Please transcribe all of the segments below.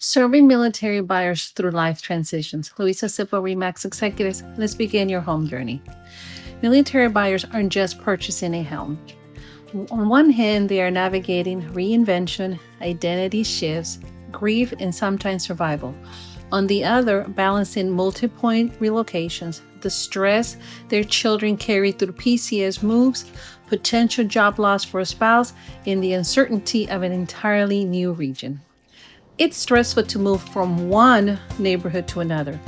Serving military buyers through life transitions. Luisa Sipple, REMAX Executives. Let's begin your home journey. Military buyers aren't just purchasing a home. On one hand, they are navigating reinvention, identity shifts, grief, and sometimes survival. On the other, balancing multi-point relocations, the stress their children carry through PCS moves, potential job loss for a spouse, and the uncertainty of an entirely new region. It's stressful to move from one neighborhood to another.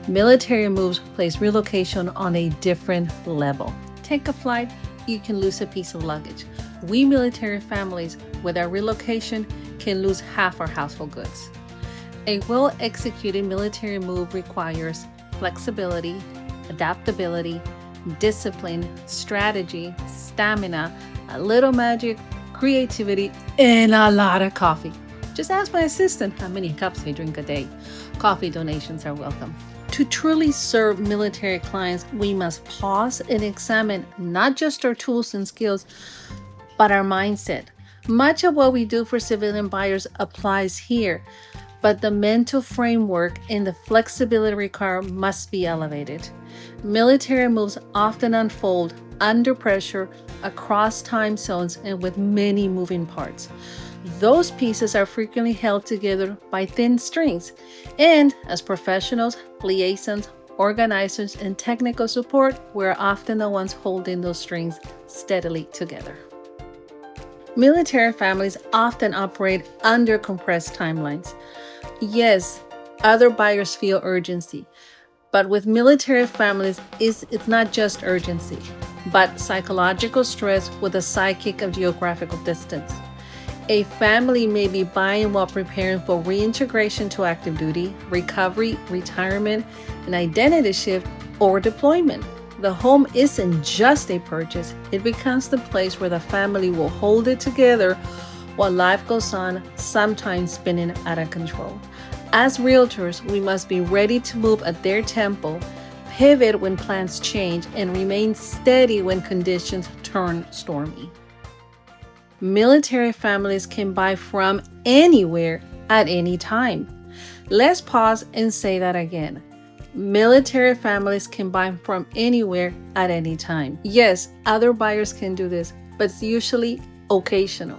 Military moves place relocation on a different level. Take a flight, you can lose a piece of luggage. We military families, with our relocation, can lose half our household goods. A well-executed military move requires flexibility, adaptability, discipline, strategy, stamina, a little magic, creativity, and a lot of coffee. Just ask my assistant how many cups they drink a day. Coffee donations are welcome. To truly serve military clients, we must pause and examine not just our tools and skills, but our mindset. Much of what we do for civilian buyers applies here, but the mental framework and the flexibility required must be elevated. Military moves often unfold under pressure, across time zones, and with many moving parts. Those pieces are frequently held together by thin strings, and as professionals, liaisons, organizers, and technical support, we're often the ones holding those strings steadily together. Military families often operate under compressed timelines. Yes, other buyers feel urgency, but with military families, it's not just urgency, but psychological stress with a sidekick of geographical distance. A family may be buying while preparing for reintegration to active duty, recovery, retirement, an identity shift, or deployment. The home isn't just a purchase, it becomes the place where the family will hold it together while life goes on, sometimes spinning out of control. As realtors, we must be ready to move at their tempo, pivot when plans change, and remain steady when conditions turn stormy. Military families can buy from anywhere at any time. Let's pause and say that again. Military families can buy from anywhere at any time. Yes, other buyers can do this, but it's usually occasional.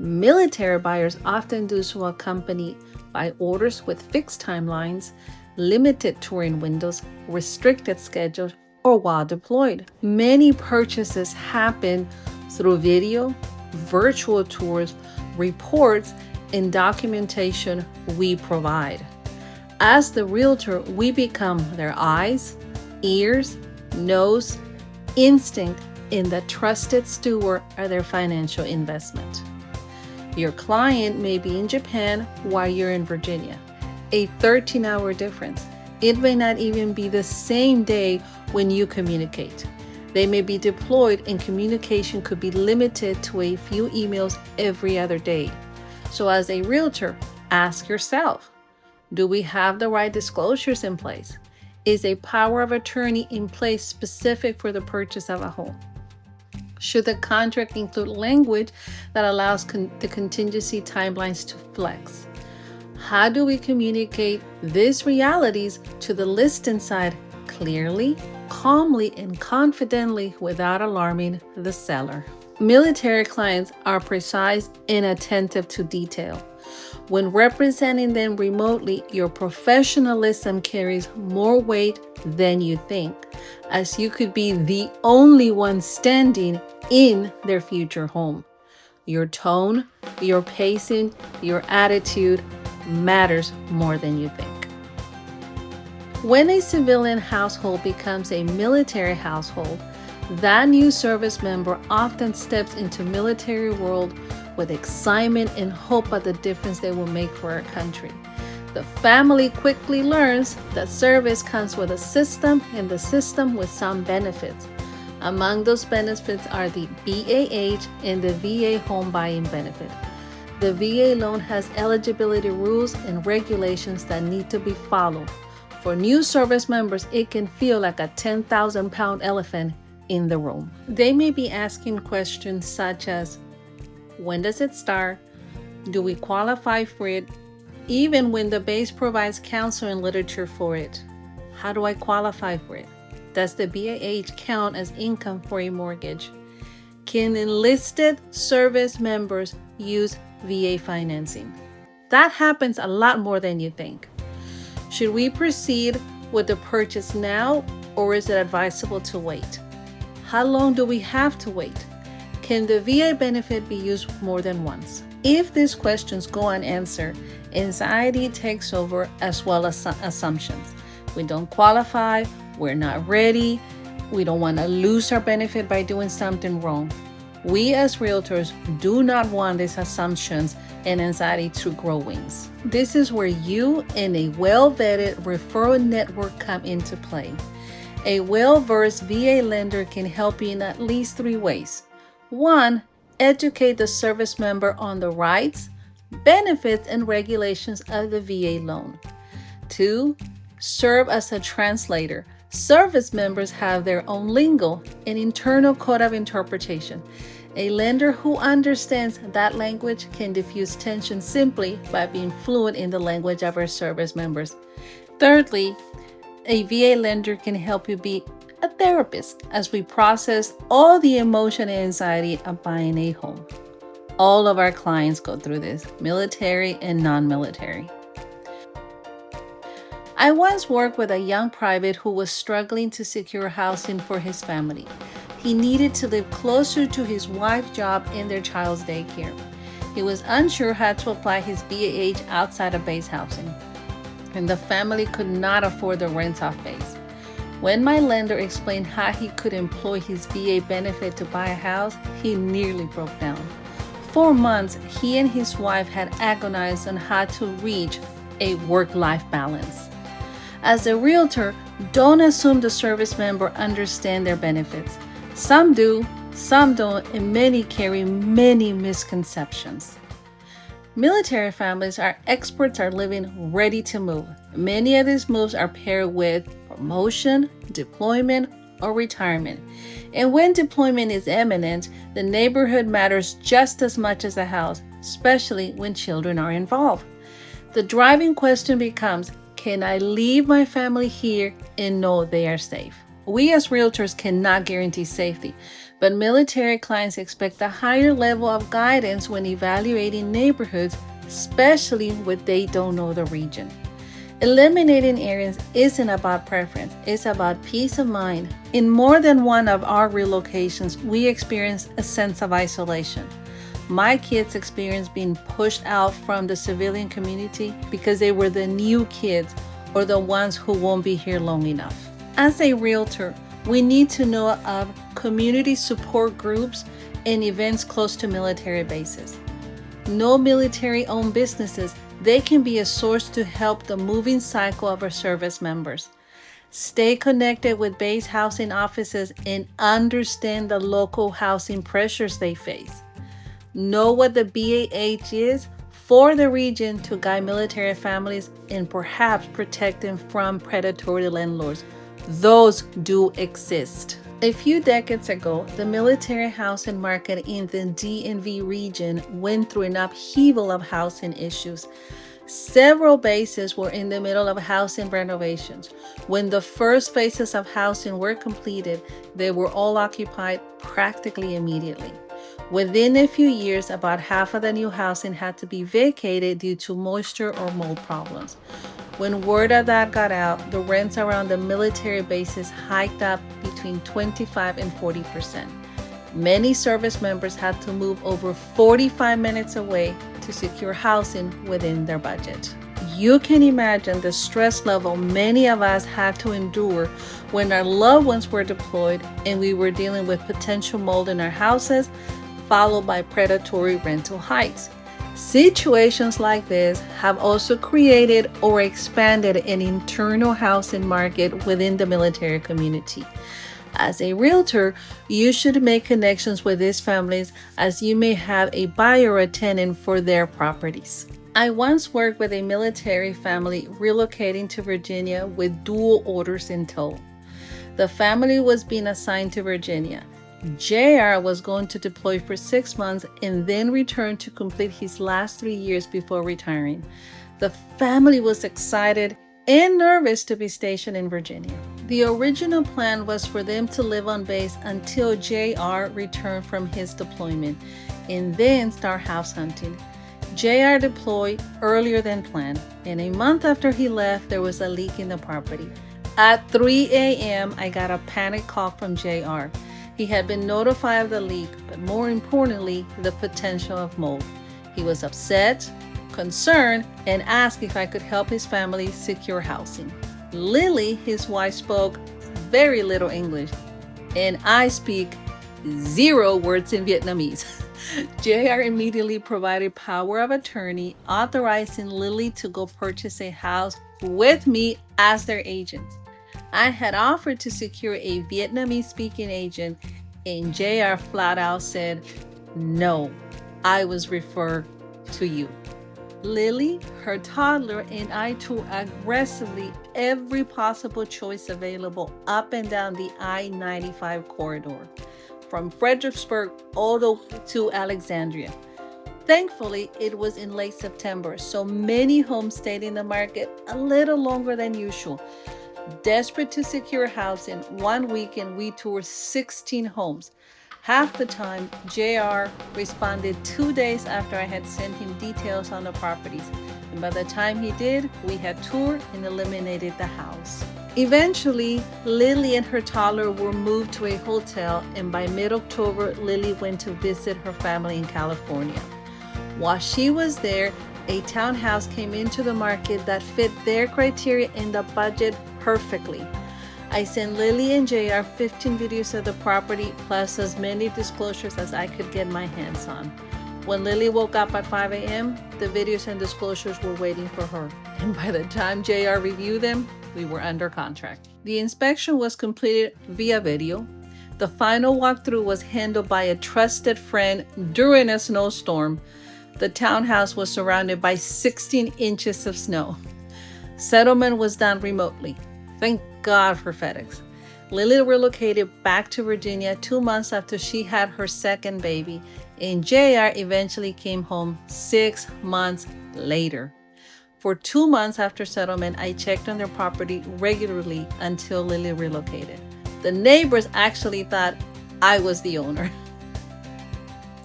Military buyers often do so accompanied by orders with fixed timelines, limited touring windows, restricted schedules, or while deployed. Many purchases happen through video, virtual tours, reports, and documentation we provide. As the realtor, we become their eyes, ears, nose, instinct, and the trusted steward of their financial investment. Your client may be in Japan while you're in Virginia, a 13-hour difference. It may not even be the same day when you communicate. They may be deployed and communication could be limited to a few emails every other day. So as a realtor, ask yourself, do we have the right disclosures in place? Is a power of attorney in place specific for the purchase of a home? Should the contract include language that allows the contingency timelines to flex? How do we communicate these realities to the listing side clearly, calmly, and confidently without alarming the seller? Military clients are precise and attentive to detail. When representing them remotely, your professionalism carries more weight than you think, as you could be the only one standing in their future home. Your tone, your pacing, your attitude matters more than you think. When a civilian household becomes a military household, that new service member often steps into military world with excitement and hope at the difference they will make for our country. The family quickly learns that service comes with a system and the system with some benefits. Among those benefits are the BAH and the VA home buying benefit. The VA loan has eligibility rules and regulations that need to be followed. For new service members, it can feel like a 10,000-pound elephant in the room. They may be asking questions such as, when does it start? Do we qualify for it? even when the base provides counsel and literature for it. How do I qualify for it? Does the BAH count as income for a mortgage? Can enlisted service members use VA financing? That happens a lot more than you think. Should we proceed with the purchase now, or is it advisable to wait? How long do we have to wait? Can the VA benefit be used more than once? If these questions go unanswered, anxiety takes over as well as assumptions. We don't qualify, we're not ready, we don't want to lose our benefit by doing something wrong. We as realtors do not want these assumptions and anxiety to grow wings. This is where you and a well-vetted referral network come into play. A well-versed VA lender can help you in at least 3 ways. 1, educate the service member on the rights, benefits, and regulations of the VA loan. 2, serve as a translator. Service members have their own lingo, an internal code of interpretation. A lender who understands that language can diffuse tension simply by being fluent in the language of our service members. Thirdly, a VA lender can help you be a therapist as we process all the emotion and anxiety of buying a home. All of our clients go through this, military and non-military. I once worked with a young private who was struggling to secure housing for his family. He needed to live closer to his wife's job and their child's daycare. He was unsure how to apply his BAH outside of base housing, and the family could not afford the rent off base. When my lender explained how he could employ his VA benefit to buy a house, he nearly broke down. For months, he and his wife had agonized on how to reach a work-life balance. As a realtor, don't assume the service member understands their benefits. Some do, some don't, and many carry many misconceptions. Military families are experts are living ready to move. Many of these moves are paired with promotion, deployment, or retirement. And when deployment is imminent, the neighborhood matters just as much as the house, especially when children are involved. The driving question becomes, can I leave my family here and know they are safe? We as realtors cannot guarantee safety, but military clients expect a higher level of guidance when evaluating neighborhoods, especially when they don't know the region. Eliminating areas isn't about preference, it's about peace of mind. In more than one of our relocations, we experienced a sense of isolation. My kids experienced being pushed out from the civilian community because they were the new kids or the ones who won't be here long enough. As a realtor, we need to know of community support groups and events close to military bases. No military-owned businesses, they can be a source to help the moving cycle of our service members. Stay connected with base housing offices and understand the local housing pressures they face. Know what the BAH is for the region to guide military families and perhaps protect them from predatory landlords. Those do exist. A few decades ago, the military housing market in the DMV region went through an upheaval of housing issues. Several bases were in the middle of housing renovations. When the first phases of housing were completed, they were all occupied practically immediately. Within a few years, about half of the new housing had to be vacated due to moisture or mold problems. When word of that got out, the rents around the military bases hiked up between 25 and 40%. Many service members had to move over 45 minutes away to secure housing within their budget. You can imagine the stress level many of us had to endure when our loved ones were deployed and we were dealing with potential mold in our houses, followed by predatory rental hikes. Situations like this have also created or expanded an internal housing market within the military community. As a realtor, you should make connections with these families as you may have a buyer or a tenant for their properties. I once worked with a military family relocating to Virginia with dual orders in tow. The family was being assigned to Virginia. JR was going to deploy for 6 months and then return to complete his last 3 years before retiring. The family was excited and nervous to be stationed in Virginia. The original plan was for them to live on base until JR returned from his deployment and then start house hunting. JR deployed earlier than planned, and a month after he left, there was a leak in the property. At 3 a.m., I got a panic call from JR. He had been notified of the leak, but more importantly, the potential of mold. He was upset, concerned, and asked if I could help his family secure housing. Lily, his wife, spoke very little English, and I speak 0 words in Vietnamese. JR immediately provided power of attorney, authorizing Lily to go purchase a house with me as their agent. I had offered to secure a Vietnamese-speaking agent, and JR flat out said, "No, I was referred to you." Lily, her toddler, and I took aggressively every possible choice available up and down the I-95 corridor, from Fredericksburg all the way to Alexandria. Thankfully, it was in late September, so many homes stayed in the market a little longer than usual. Desperate to secure housing, one weekend we toured 16 homes. Half the time, JR responded 2 days after I had sent him details on the properties, and by the time he did, we had toured and eliminated the house. Eventually, Lily and her toddler were moved to a hotel, and by mid-October, Lily went to visit her family in California. While she was there, a townhouse came into the market that fit their criteria and the budget perfectly. I sent Lily and JR 15 videos of the property, plus as many disclosures as I could get my hands on. When Lily woke up at 5 a.m., the videos and disclosures were waiting for her. And by the time JR reviewed them, we were under contract. The inspection was completed via video. The final walkthrough was handled by a trusted friend during a snowstorm. The townhouse was surrounded by 16 inches of snow. Settlement was done remotely. Thank God for FedEx. Lily relocated back to Virginia 2 months after she had her second baby, and JR eventually came home 6 months later. For 2 months after settlement, I checked on their property regularly until Lily relocated. The neighbors actually thought I was the owner.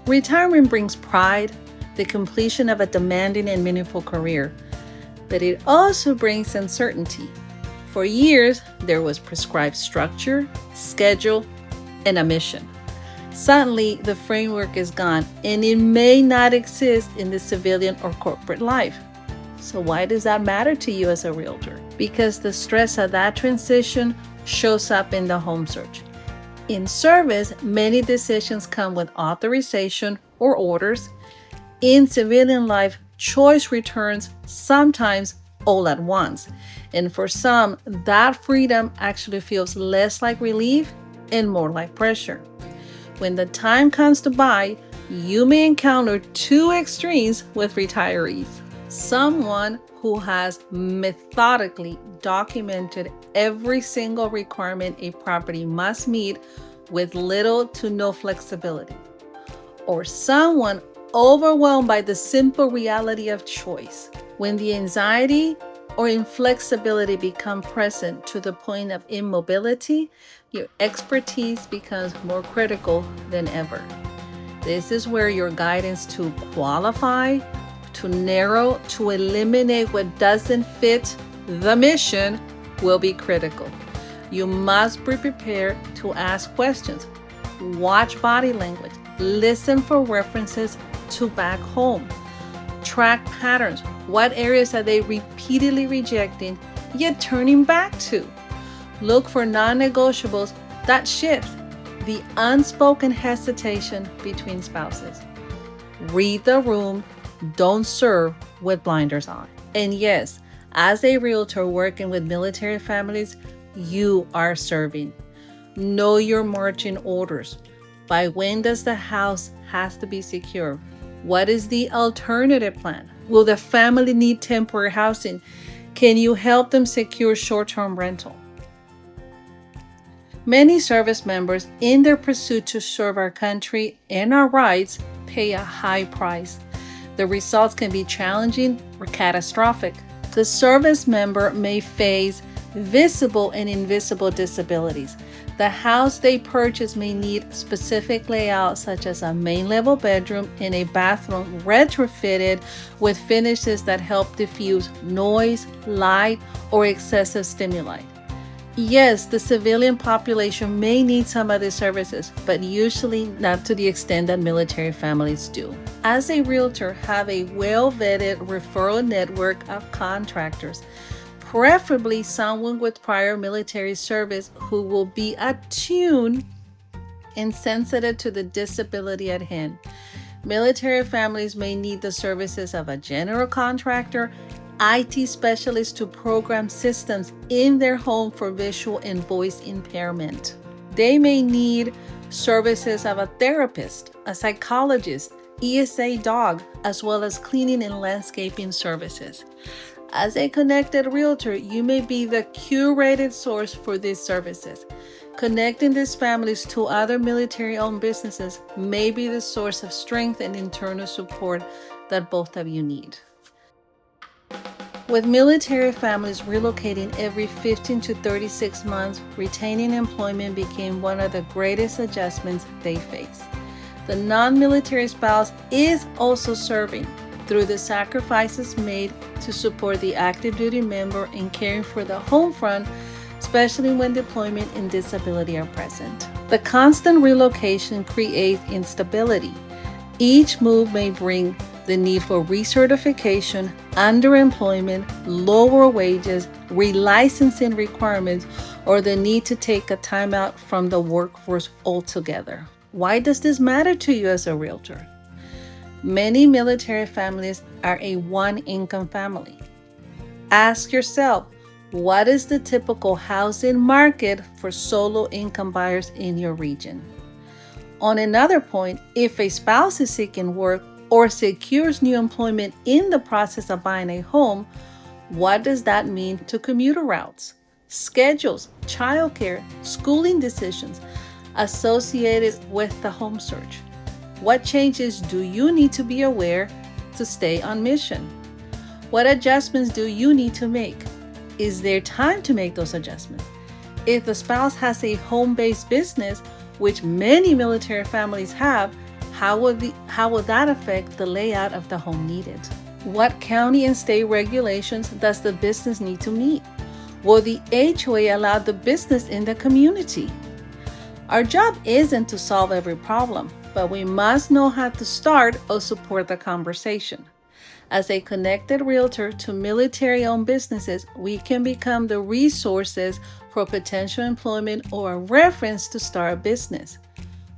Retirement brings pride, the completion of a demanding and meaningful career, but it also brings uncertainty. For years, there was prescribed structure, schedule, and a mission. Suddenly, the framework is gone, and it may not exist in the civilian or corporate life. So why does that matter to you as a realtor? Because the stress of that transition shows up in the home search. In service, many decisions come with authorization or orders. In civilian life, choice returns sometimes all at once. And for some, that freedom actually feels less like relief and more like pressure. When the time comes to buy, you may encounter 2 extremes with retirees. Someone who has methodically documented every single requirement a property must meet with little to no flexibility. Or someone overwhelmed by the simple reality of choice. When the anxiety or inflexibility become present to the point of immobility, your expertise becomes more critical than ever. This is where your guidance to qualify, to narrow, to eliminate what doesn't fit the mission will be critical. You must be prepared to ask questions, watch body language, listen for references to back home. Track patterns. What areas are they repeatedly rejecting, yet turning back to? Look for non-negotiables that shift, the unspoken hesitation between spouses. Read the room, don't serve with blinders on. And yes, as a realtor working with military families, you are serving. Know your marching orders. By when does the house have to be secure? What is the alternative plan? Will the family need temporary housing? Can you help them secure short-term rental? Many service members, in their pursuit to serve our country and our rights, pay a high price. The results can be challenging or catastrophic. The service member may face visible and invisible disabilities. The house they purchase may need specific layouts such as a main level bedroom and a bathroom retrofitted with finishes that help diffuse noise, light, or excessive stimuli. Yes, the civilian population may need some of these services, but usually not to the extent that military families do. As a realtor, have a well-vetted referral network of contractors, preferably someone with prior military service who will be attuned and sensitive to the disability at hand. Military families may need the services of a general contractor, IT specialists to program systems in their home for visual and voice impairment. They may need services of a therapist, a psychologist, ESA dog, as well as cleaning and landscaping services. As a connected realtor, you may be the curated source for these services. Connecting these families to other military-owned businesses may be the source of strength and internal support that both of you need. With military families relocating every 15 to 36 months, retaining employment became one of the greatest adjustments they face. The non-military spouse is also serving through the sacrifices made to support the active duty member in caring for the home front, especially when deployment and disability are present. The constant relocation creates instability. Each move may bring the need for recertification, underemployment, lower wages, relicensing requirements, or the need to take a timeout from the workforce altogether. Why does this matter to you as a realtor? Many military families are a one-income family. Ask yourself, what is the typical housing market for solo income buyers in your region? On another point, if a spouse is seeking work or secures new employment in the process of buying a home, what does that mean to commuter routes, schedules, childcare, schooling decisions associated with the home search? What changes do you need to be aware to stay on mission? What adjustments do you need to make? Is there time to make those adjustments? If the spouse has a home-based business, which many military families have, how will that affect the layout of the home needed? What county and state regulations does the business need to meet? Will the HOA allow the business in the community? Our job isn't to solve every problem, but we must know how to start or support the conversation. As a connected realtor to military-owned businesses, we can become the resources for potential employment or a reference to start a business.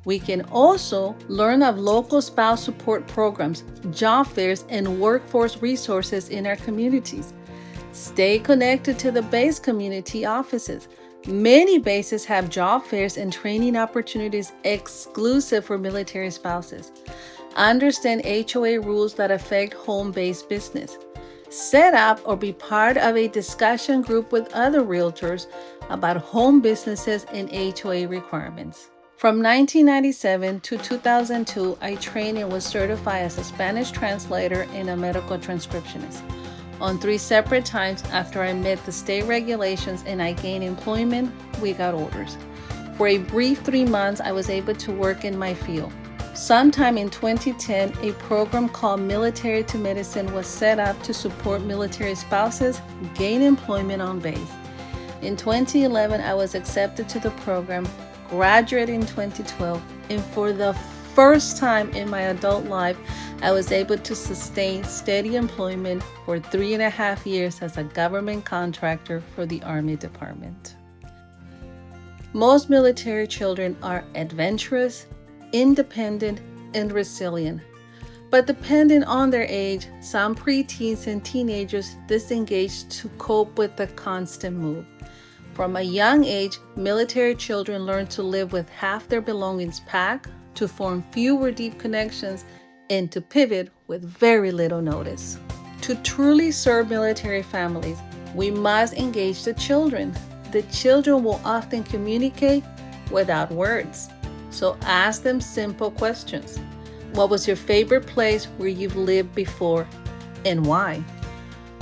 We can also learn of local spouse support programs, job fairs, and workforce resources in our communities. Stay connected to the base community offices. Many bases have job fairs and training opportunities exclusive for military spouses. Understand HOA rules that affect home-based business. Set up or be part of a discussion group with other realtors about home businesses and HOA requirements. From 1997 to 2002, I trained and was certified as a Spanish translator and a medical transcriptionist. On 3 separate times after I met the state regulations and I gained employment, we got orders. For a brief 3 months, I was able to work in my field. Sometime in 2010, a program called Military to Medicine was set up to support military spouses gain employment on base. In 2011, I was accepted to the program, graduated in 2012, and for the first time in my adult life, I was able to sustain steady employment for 3.5 years as a government contractor for the Army Department. Most military children are adventurous, independent, and resilient. But depending on their age, some preteens and teenagers disengage to cope with the constant move. From a young age, military children learn to live with half their belongings packed, to form fewer deep connections, and to pivot with very little notice. To truly serve military families, we must engage the children. The children will often communicate without words. So ask them simple questions. What was your favorite place where you've lived before and why?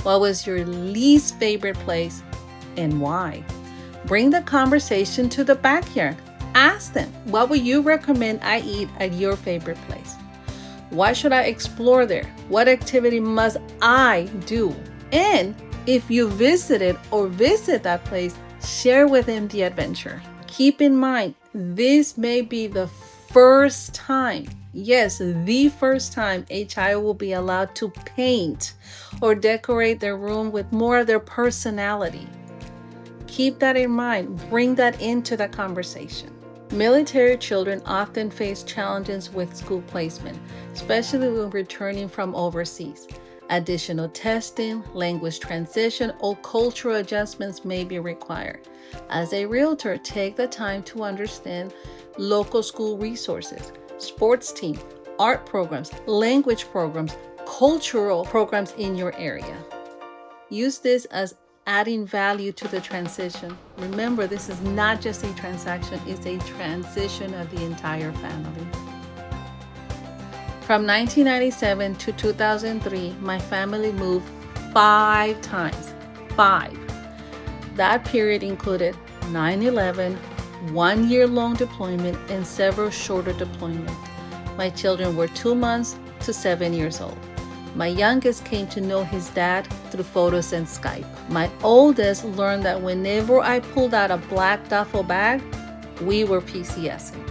What was your least favorite place and why? Bring the conversation to the backyard. Ask them, what would you recommend I eat at your favorite place? Why should I explore there? What activity must I do? And if you visited or visit that place, share with them the adventure. Keep in mind, this may be the first time, yes, the first time a child will be allowed to paint or decorate their room with more of their personality. Keep that in mind. Bring that into the conversation. Military children often face challenges with school placement, especially when returning from overseas. Additional testing, language transition, or cultural adjustments may be required. As a realtor, take the time to understand local school resources, sports team, art programs, language programs, cultural programs in your area. Use this as adding value to the transition. Remember, this is not just a transaction, it's a transition of the entire family. From 1997 to 2003, my family moved 5 times. 5. That period included 9/11, 1-year-long deployment, and several shorter deployments. My children were 2 months to 7 years old. My youngest came to know his dad through photos and Skype. My oldest learned that whenever I pulled out a black duffel bag, we were PCSing.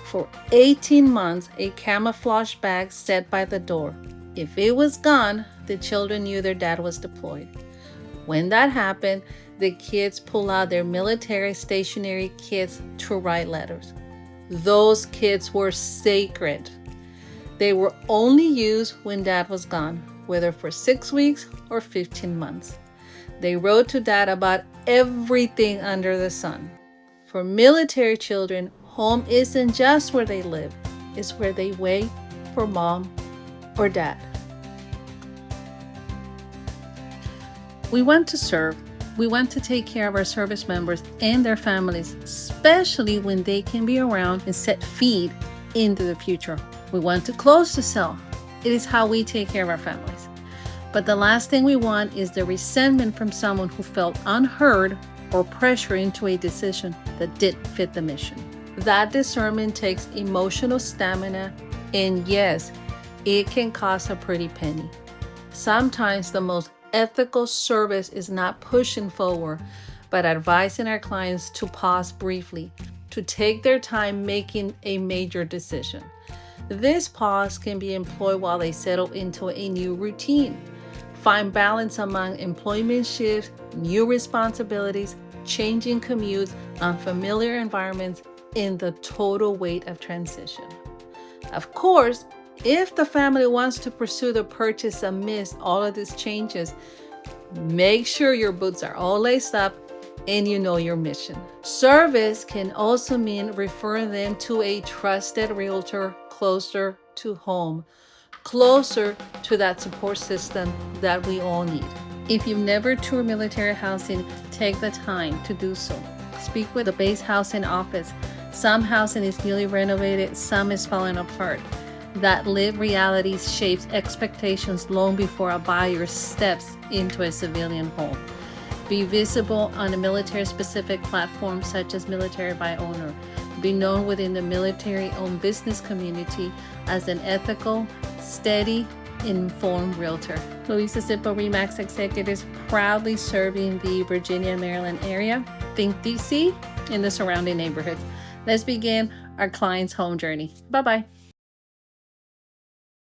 For 18 months, a camouflage bag sat by the door. If it was gone, the children knew their dad was deployed. When that happened, the kids pulled out their military stationery kits to write letters. Those kits were sacred. They were only used when dad was gone, whether for 6 weeks or 15 months. They wrote to dad about everything under the sun. For military children, home isn't just where they live, it's where they wait for mom or dad. We want to serve. We want to take care of our service members and their families, especially when they can be around and set feet into the future. We want to close the cell. It is how we take care of our families. But the last thing we want is the resentment from someone who felt unheard or pressure into a decision that didn't fit the mission. That discernment takes emotional stamina, and yes, it can cost a pretty penny. Sometimes the most ethical service is not pushing forward, but advising our clients to pause briefly, to take their time making a major decision. This pause can be employed while they settle into a new routine. Find balance among employment shifts, new responsibilities, changing commutes, unfamiliar environments, in the total weight of transition. Of course, if the family wants to pursue the purchase amidst all of these changes, make sure your boots are all laced up and you know your mission. Service can also mean referring them to a trusted realtor closer to home, closer to that support system that we all need. If you've never toured military housing, take the time to do so. Speak with the base housing office. Some housing is newly renovated, some is falling apart. That lived reality shapes expectations long before a buyer steps into a civilian home. Be visible on a military-specific platform such as Military by Owner. Be known within the military-owned business community as an ethical, steady, informed realtor. Luisa Sipple RE/MAX Executives proudly serving the Virginia and Maryland area. Think DC and the surrounding neighborhoods. Let's begin our client's home journey. Bye-bye.